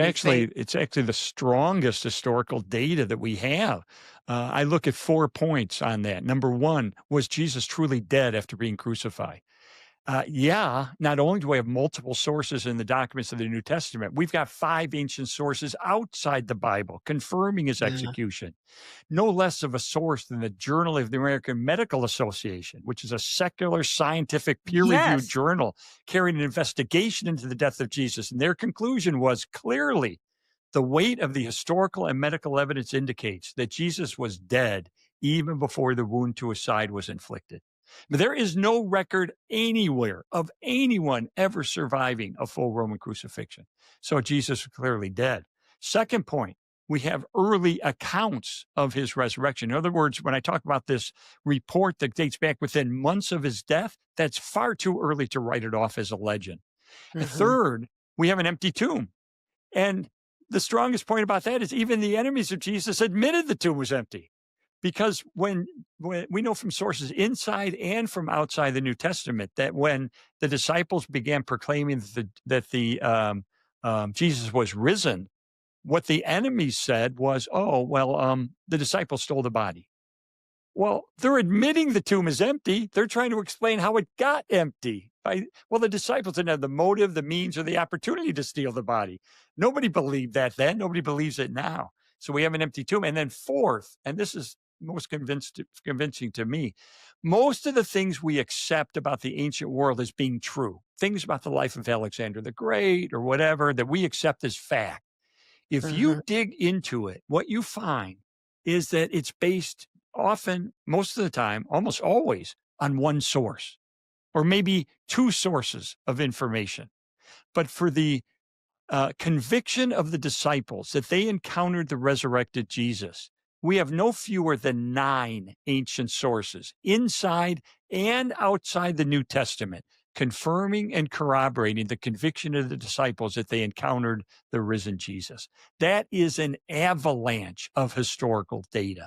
through faith. it's actually the strongest historical data that we have. I look at 4 points on that. Number 1, was Jesus truly dead after being crucified? Yeah, not only do we have multiple sources in the documents of the New Testament, we've got 5 ancient sources outside the Bible confirming his Uh, execution. No less of a source than the Journal of the American Medical Association, which is a secular scientific peer-reviewed yes. journal carrying an investigation into the death of Jesus. And their conclusion was clearly the weight of the historical and medical evidence indicates that Jesus was dead even before the wound to his side was inflicted. But there is no record anywhere of anyone ever surviving a full Roman crucifixion. So Jesus was clearly dead. Second point, we have early accounts of his resurrection. In other words, when I talk about this report that dates back within months of his death, that's far too early to write it off as a legend. And Mhm. third, we have an empty tomb. And the strongest point about that is even the enemies of Jesus admitted the tomb was empty. Because when we know from sources inside and from outside the New Testament that when the disciples began proclaiming that Jesus was risen, what the enemies said was, "Oh, well, the disciples stole the body." Well, they're admitting the tomb is empty. They're trying to explain how it got empty. Well, the disciples didn't have the motive, the means, or the opportunity to steal the body. Nobody believed that then. Nobody believes it now. So we have an empty tomb. And then fourth, and this is most convincing to me, most of the things we accept about the ancient world as being true, things about the life of Alexander the Great or whatever that we accept as fact, if you Mhm. dig into it, what you find is that it's based often, most of the time, almost always on one source or maybe 2 sources of information. But for the conviction of the disciples that they encountered the resurrected Jesus, we have no fewer than 9 ancient sources inside and outside the New Testament, confirming and corroborating the conviction of the disciples that they encountered the risen Jesus. That is an avalanche of historical data.